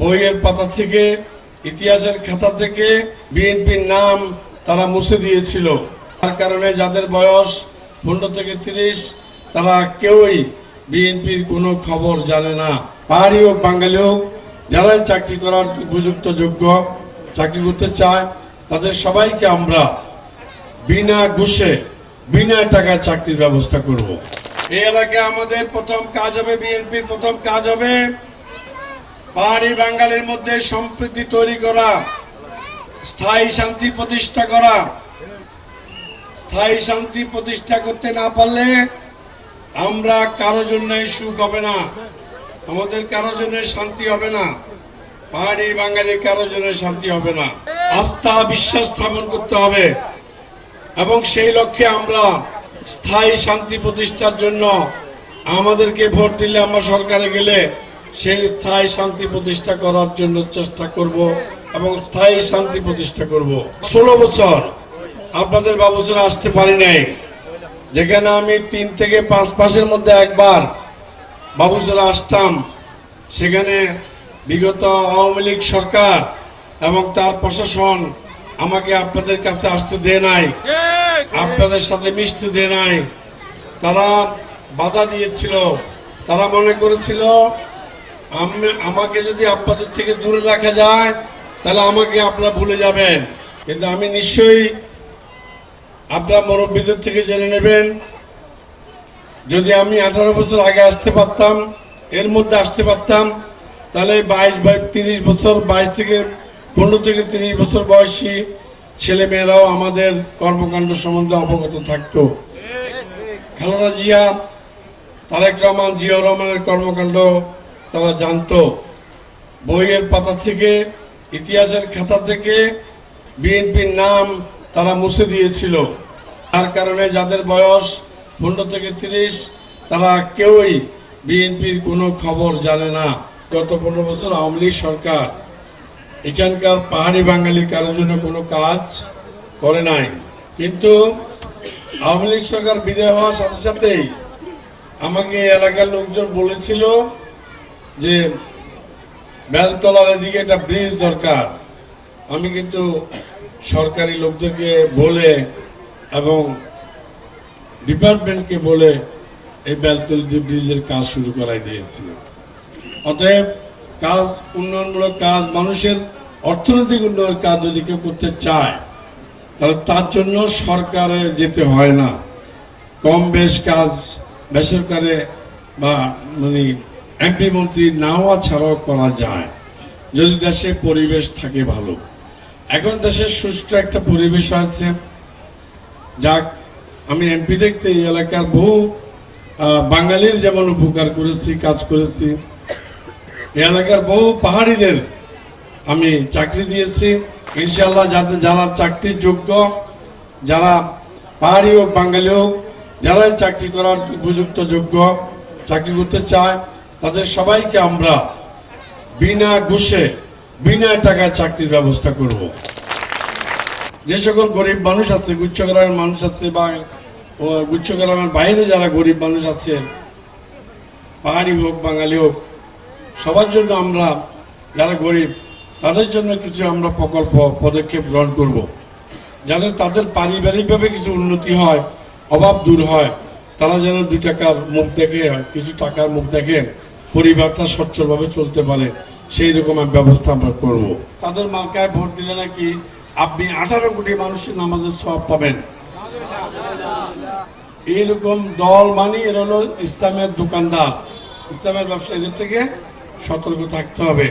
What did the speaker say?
বইয়ের পাতা থেকে, ইতিহাসের খাতা থেকে বিএনপির নাম তারা মুছে দিয়েছিল। তার কারণে যাদের বয়স 15 থেকে 30 তারা কেউই বিএনপির কোনো খবর জানে না। পাহাড়ি হোক, বাঙালি হোক, যারাই চাকরি করার উপযুক্ত যোগ্য চাকরি করতে চায় তাদের সবাইকে আমরা বিনা ঘুষে, বিনা টাকায় চাকরির ব্যবস্থা করব। এই এলাকায় আমাদের প্রথম কাজ হবে, বিএনপির প্রথম কাজ হবে পাহাড়ি বাঙালির মধ্যে সম্প্রীতি তৈরি করা, স্থায়ী শান্তি প্রতিষ্ঠা করা। স্থায়ী শান্তি প্রতিষ্ঠা করতে না পারলে আমরা কারো জন্য সুখ হবে না, আমাদের কারো জন্য শান্তি হবে না, পাহাড়ি বাঙালি কারো জন্য শান্তি হবে না। আস্থা বিশ্বাস স্থাপন করতে হবে এবং সেই লক্ষ্যে আমরা স্থায়ী শান্তি প্রতিষ্ঠার জন্য আমাদেরকে ভোট দিলে, আমরা সরকারে গেলে সেই স্থায়ী শান্তি প্রতিষ্ঠা করার জন্য চেষ্টা করব এবং স্থায়ী শান্তি প্রতিষ্ঠা করব। 16 বছর আপনাদের বাবুসরা আসতে পারি নাই, যেখানে আমি 3 থেকে 5 মাসের মধ্যে একবার বাবুসরা আসতাম, সেখানে বিগত আওয়ামী লীগ সরকার এবং তার প্রশাসন আমাকে আপনাদের কাছে আসতে দেয় নাই, আপনাদের সাথে মিশতে দেয় নাই। তারা বাধা দিয়েছিল, তারা মনে করেছিল আমাকে যদি আপনাদের থেকে দূরে রাখা যায় তাহলে আমাকে আপনারা ভুলে যাবেন। কিন্তু আমি নিশ্চয়ই, আপনারা মুরব্বীদের থেকে জেনে নেবেন, যদি আমি 18 বছর আগে আসতে পারতাম, এর মধ্যে আসতে পারতাম, তাহলে 22 বছর 22 থেকে 15 থেকে 30 বছর বয়সী ছেলে মেয়েরাও আমাদের কর্মকাণ্ড সম্বন্ধে অবগত থাকতো। খালেদা জিয়া, তারেক রহমান, জিয়াউর রহমানের কর্মকাণ্ড তারা জানতো। বইয়ের পাতা থেকে, ইতিহাসের খাতা থেকে বিএনপির নাম তারা মুছে দিয়েছিল। তার কারণে যাদের বয়স 15 থেকে 30 তারা কেউই বিএনপির কোনো খবর জানে না। গত 15 বছর আওয়ামী লীগ সরকার এখানকার পাহাড়ি বাঙালি কারোর জন্য কোনো কাজ করে নাই। কিন্তু আওয়ামী লীগ সরকার বিদায় হওয়ার সাথে সাথেই আমাকে এলাকার লোকজন বলেছিল যে বেলতলার এদিকে একটা ব্রিজ দরকার। আমি কিন্তু সরকারি লোকদেরকে বলে এবং ডিপার্টমেন্টকে বলে এই বেলতলা ব্রিজের কাজ শুরু করাই দিয়েছি। অতএব কাজ, উন্নয়নমূলক কাজ, মানুষের অর্থনৈতিক উন্নয়নের কাজ যদি কেউ করতে চায় তাহলে তার জন্য সরকারে যেতে হয় না। কম বেশ কাজ বেসরকারি বা এমপি মন্ত্রী না হওয়া ছাড়াও করা যায়, যদি দেশে পরিবেশ থাকে ভালো। এখন দেশের সুষ্ঠু একটা পরিবেশ আছে। যাক, আমি এমপি দেখতে এই এলাকার বহু বাঙালির যেমন উপকার করেছি, কাজ করেছি, এই এলাকার বহু পাহাড়িদের আমি চাকরি দিয়েছি। ইনশাল্লাহ যারা চাকরির যোগ্য, যারা পাহাড়ি হোক, বাঙালি হোক, যারাই চাকরি করার উপযুক্ত যোগ্য চাকরি করতে চায় তাদের সবাইকে আমরা বিনা ঘুষে, বিনা টাকায় চাকরির ব্যবস্থা করব। যে সকল গরিব মানুষ আছে, গুচ্ছ গ্রামের মানুষ আছে বা গুচ্ছ গ্রামের বাইরে যারা গরিব মানুষ আছে, পাহাড়ি হোক, বাঙালি হোক, সবার জন্য আমরা, যারা গরিব তাদের জন্য কিছু আমরা প্রকল্প পদক্ষেপ গ্রহণ করব, যাতে তাদের পারিবারিকভাবে কিছু উন্নতি হয়, অভাব দূর হয়, তারা যেন 2 টাকার মুখ দেখে, কিছু টাকার মুখ দেখে পরিবারটা সচ্ছলভাবে চলতে পারে, সেই রকম ব্যবস্থা আমরা করব। তাদের মার্কায় ভোট দিলে নাকি আপনি 18 কোটি মানুষের নামাজের সওয়াব পাবেন। এইরকম দল মানে এর হলো ইসলামের দোকানদার, ইসলামের ব্যবসায়ীদের থেকে সতর্ক থাকতে হবে।